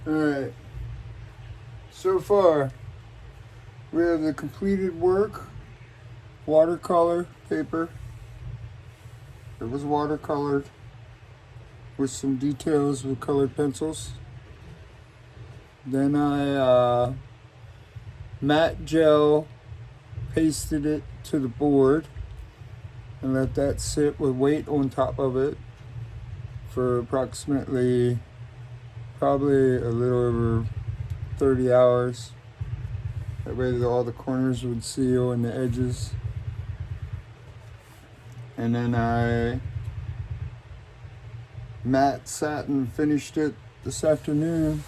Alright, so far we have the completed work, watercolor paper. It was watercolored with some details with colored pencils. Then I matte gel pasted it to the board and let that sit with weight on top of it for approximately probably a little over 30 hours. That way all the corners would seal and the edges. And then I matte satin finished it this afternoon.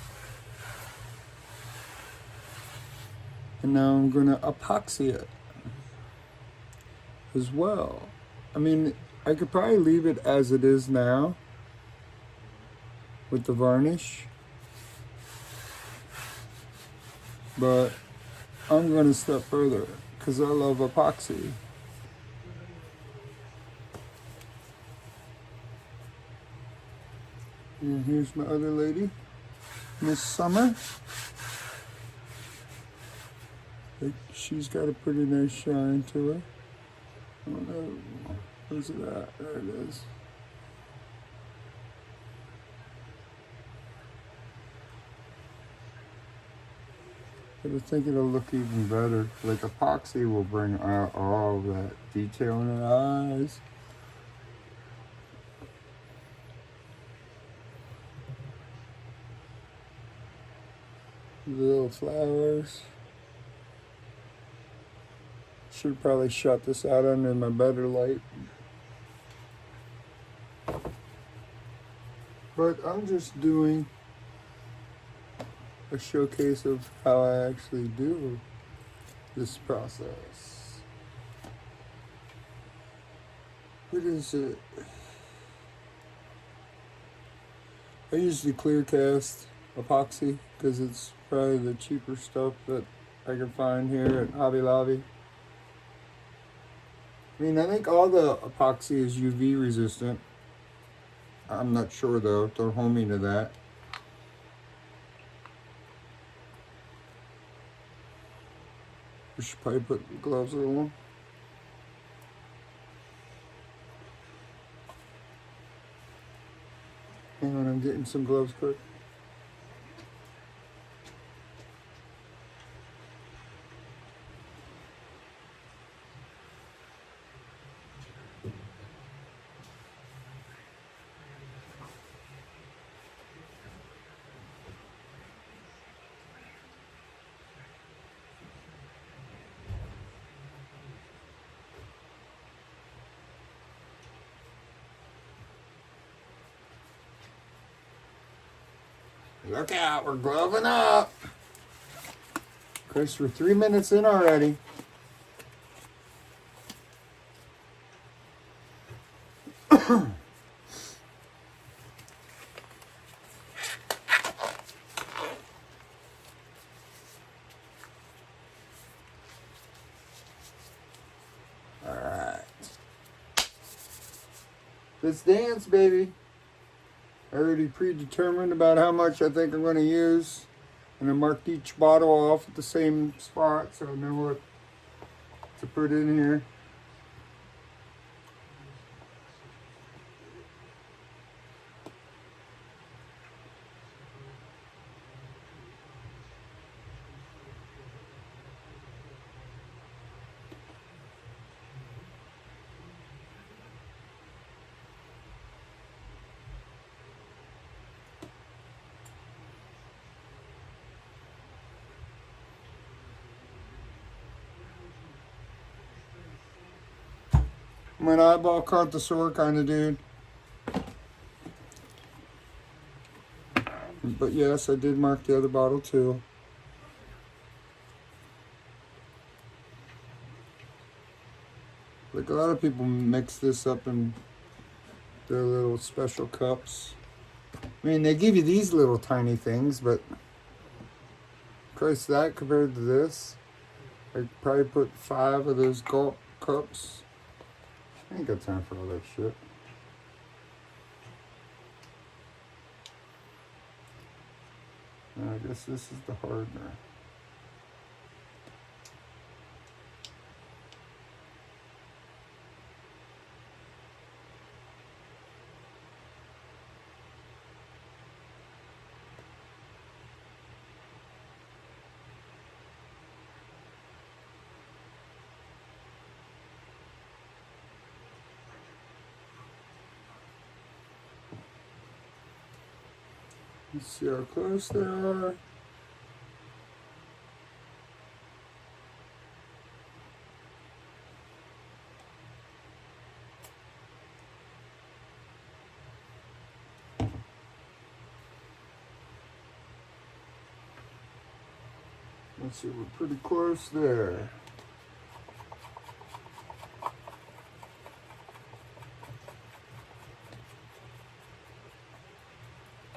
And now I'm gonna epoxy it as well. I mean, I could probably leave it as it is now with the varnish, but I'm going to step further because I love epoxy. And here's my other lady, Miss Summer. She's got a pretty nice shine to her. I don't know, where's it at? There it is. But I think it'll look even better. Like epoxy will bring out all of that detail in her eyes. The little flowers. Should probably shut this out under my better light. But I'm just doing a showcase of how I actually do this process. What is it? I use the clear cast epoxy because it's probably the cheaper stuff that I can find here at Hobby Lobby. I mean, I think all the epoxy is UV resistant. I'm not sure though, don't hold me to that. We should probably put gloves on. Hang on, I'm getting some gloves quick. Look out, we're gloving up. Chris, we're 3 minutes in already. Alright. Let's dance, baby. I already predetermined about how much I think I'm going to use. And I marked each bottle off at the same spot so I know what to put in here. I'm an eyeball connoisseur kind of dude. But yes, I did mark the other bottle too. Like a lot of people mix this up in their little special cups. I mean, they give you these little tiny things, but Christ, that compared to this, I'd probably put 5 of those gulp cups. I ain't got time for all that shit. I guess this is the hardener. Let's see how close they are. Let's see, we're pretty close there.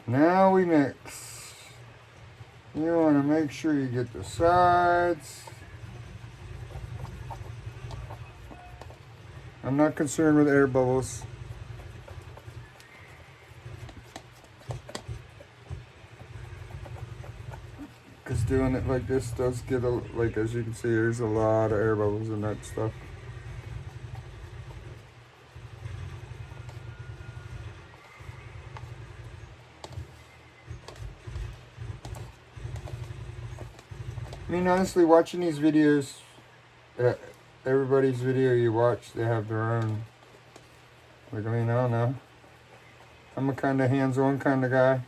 Now we mix. You want to make sure you get the sides. I'm not concerned with air bubbles. Because doing it like this does get a, like as you can see, there's a lot of air bubbles in that stuff. I mean, honestly, watching these videos, everybody's video you watch, they have their own, like, I mean, I don't know. I'm a kind of hands-on kind of guy.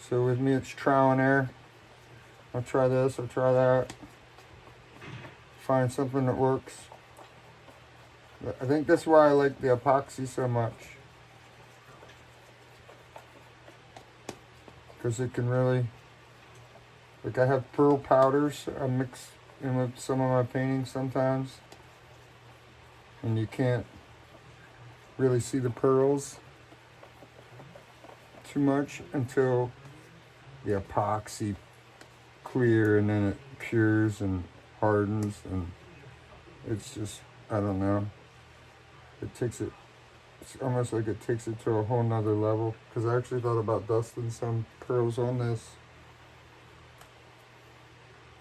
So with me, it's trial and error. I'll try this, I'll try that. Find something that works. I think that's why I like the epoxy so much. Because it can really, like I have pearl powders I mix in with some of my paintings sometimes. And you can't really see the pearls too much until the epoxy clear, and then it cures and hardens, and it's just, I don't know. It takes it, it's almost like it takes it to a whole nother level. Because I actually thought about dusting some pearls on this.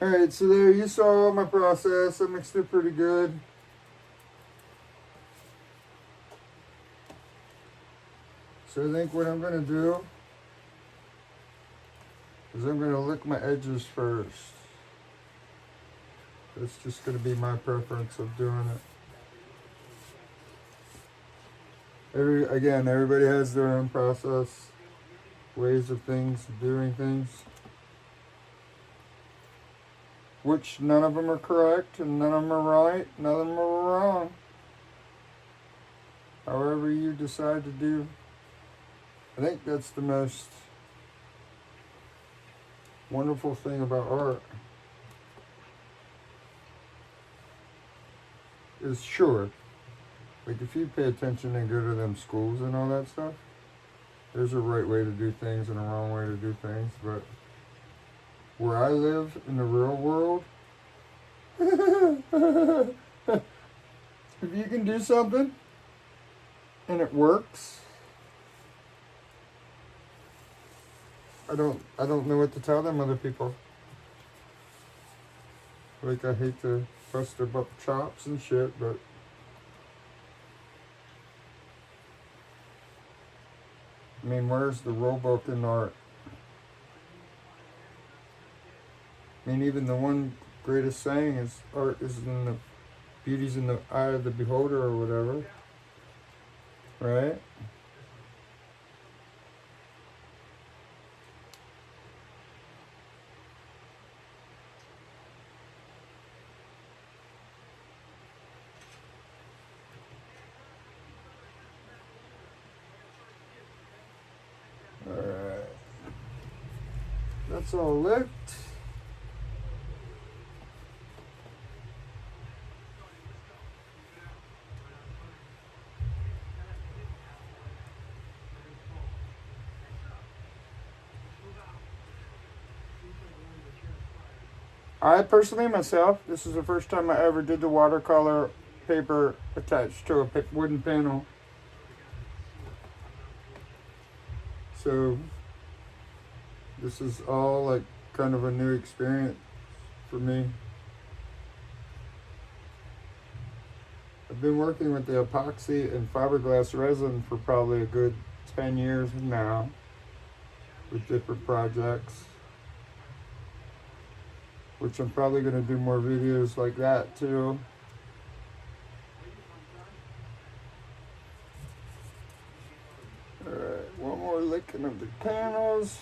Alright, so there you saw my process. I mixed it pretty good. So I think what I'm going to do is I'm going to lick my edges first. That's just going to be my preference of doing it. Again, everybody has their own process, ways of things, doing things. Which none of them are correct, and none of them are right, none of them are wrong. However you decide to do. I think that's the most wonderful thing about art. Is sure, like if you pay attention and go to them schools and all that stuff, there's a right way to do things and a wrong way to do things, but where I live in the real world, if you can do something and it works, I don't know what to tell them other people. Like, I hate to bust their butt chops and shit, but I mean, where's the rule book in art? I mean, even the one greatest saying is art is in the beauty's in the eye of the beholder, or whatever, right? Alright, that's all licked. I personally, myself, this is the first time I ever did the watercolor paper attached to a wooden panel. So, This is all like kind of a new experience for me. I've been working with the epoxy and fiberglass resin for probably a good 10 years now with different projects, which I'm probably going to do more videos like that too. Alright, one more licking of the panels.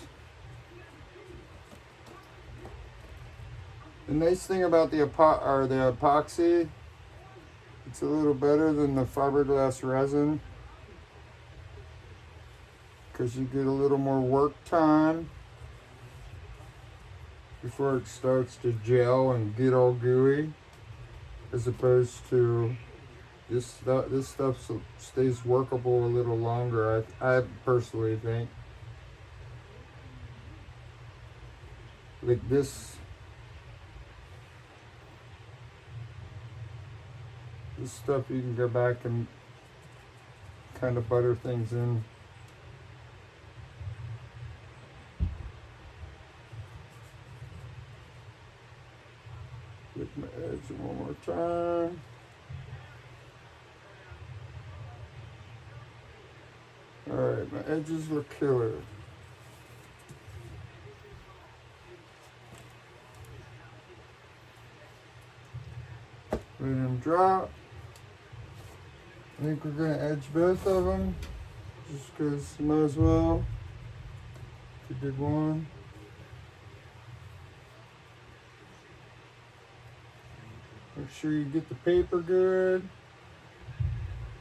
The nice thing about the epoxy, it's a little better than the fiberglass resin because you get a little more work time before it starts to gel and get all gooey, as opposed to this stuff stays workable a little longer, I personally think. Like this stuff you can go back and kind of butter things in. Get my edge one more time. Alright, my edges look killer. Let them drop. I think we're going to edge both of them, just because you might as well. If you did one. Make sure you get the paper good.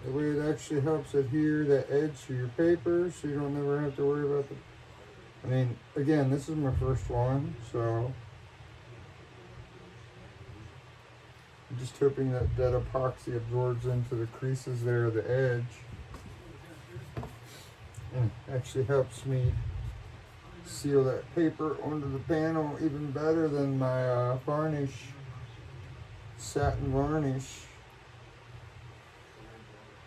That way it actually helps adhere that edge to your paper, so you don't ever have to worry about the... I mean, again, this is my first one, so... I'm just hoping that that epoxy absorbs into the creases there of the edge. And actually helps me seal that paper onto the panel even better than my varnish, satin varnish.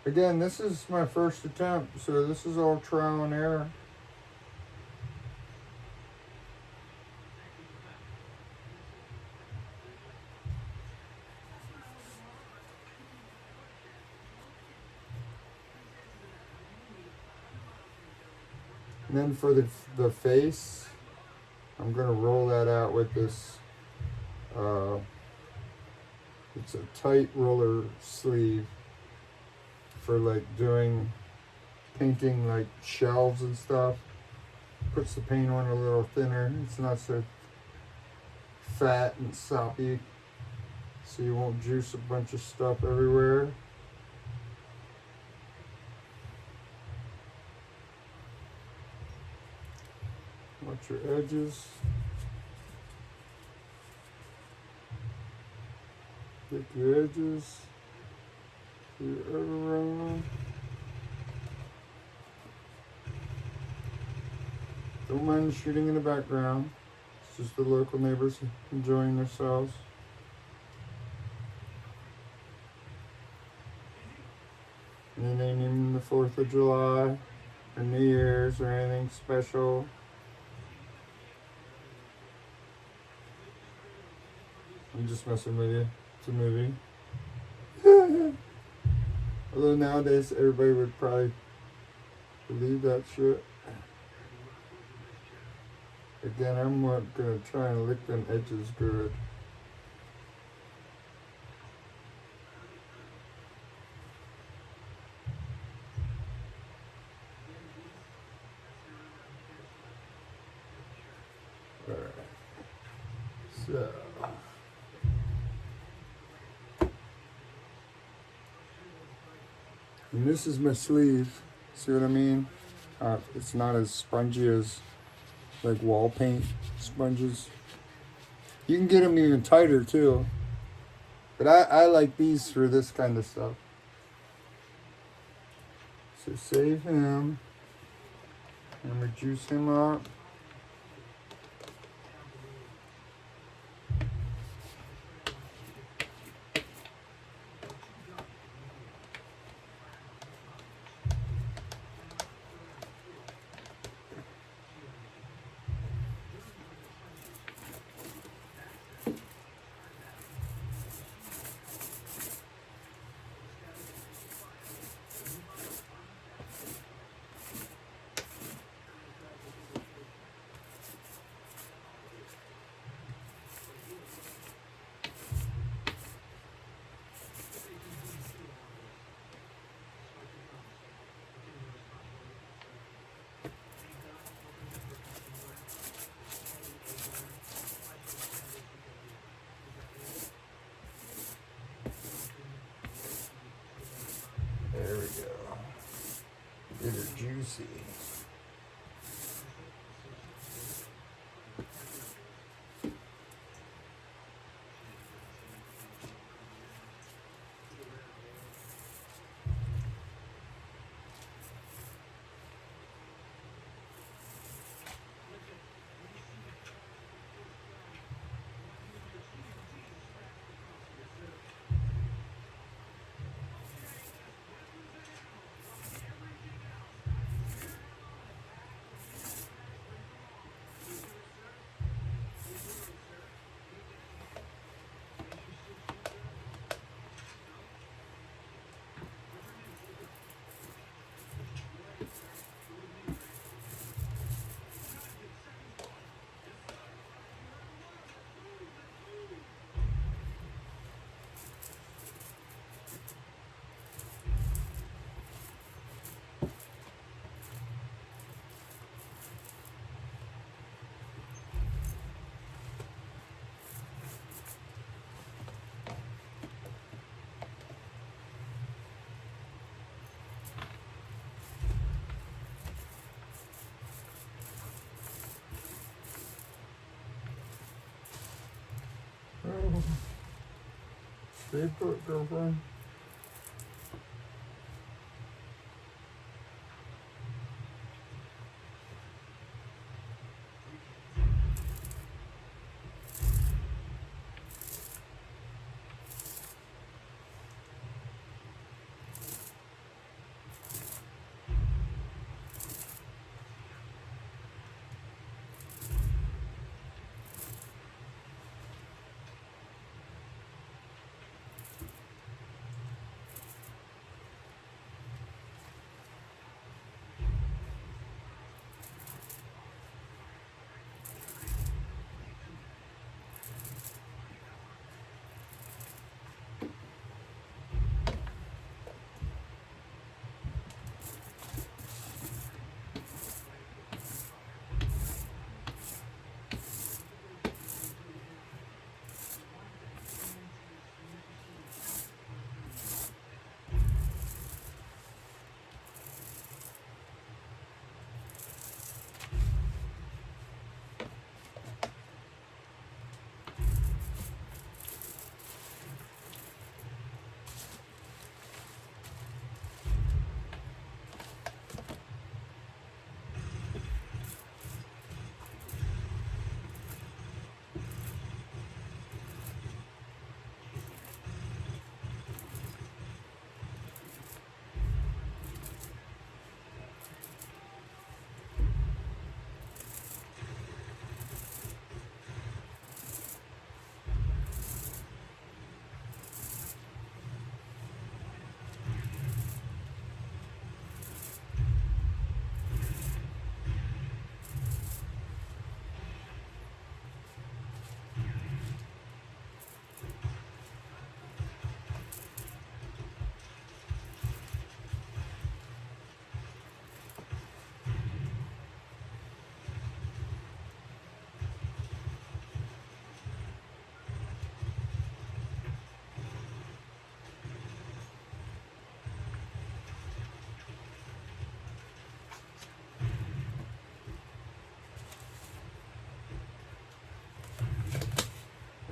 Again, this is my first attempt, so this is all trial and error. And then for the face, I'm going to roll that out with this, it's a tight roller sleeve for like doing painting like shelves and stuff. Puts the paint on a little thinner. It's not so fat and soppy, so you won't juice a bunch of stuff everywhere. Watch your edges. Get your edges. Your overrun. Don't mind the shooting in the background. It's just the local neighbors enjoying themselves. And it ain't even the 4th of July or New Year's or anything special. I'm just messing with you. It's a movie. Although nowadays everybody would probably believe that shit. Again, I'm gonna try and lick them edges good. Alright. So. And this is my sleeve. See what I mean? It's not as spongy as like wall paint sponges. You can get them even tighter too. But I like these for this kind of stuff. So save him. And reduce him up. see. Oh, stay put, girlfriend.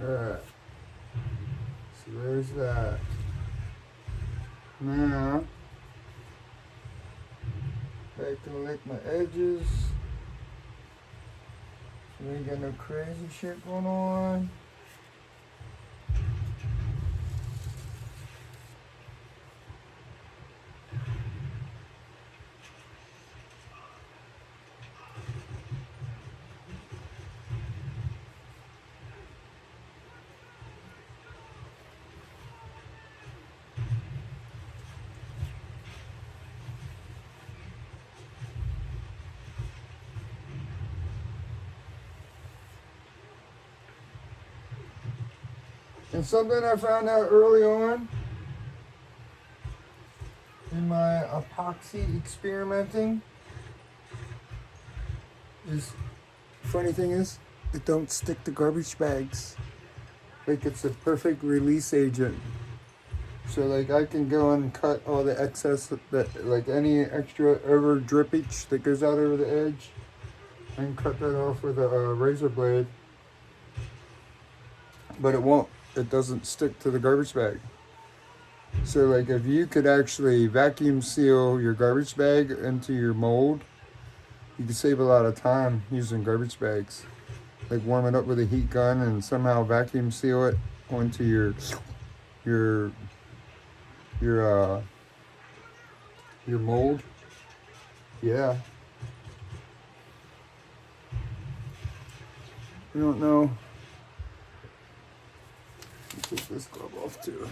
Alright, so there's that. Now, back to lick my edges. So we ain't got no crazy shit going on. And something I found out early on in my epoxy experimenting is, funny thing is, it don't stick to garbage bags. Like it's a perfect release agent. So like I can go and cut all the excess, that like any extra over drippage that goes out over the edge. I can cut that off with a razor blade, but it doesn't stick to the garbage bag. So like if you could actually vacuum seal your garbage bag into your mold, you could save a lot of time using garbage bags. Like warm it up with a heat gun and somehow vacuum seal it onto your your mold. Yeah. I don't know. Take this glove off too.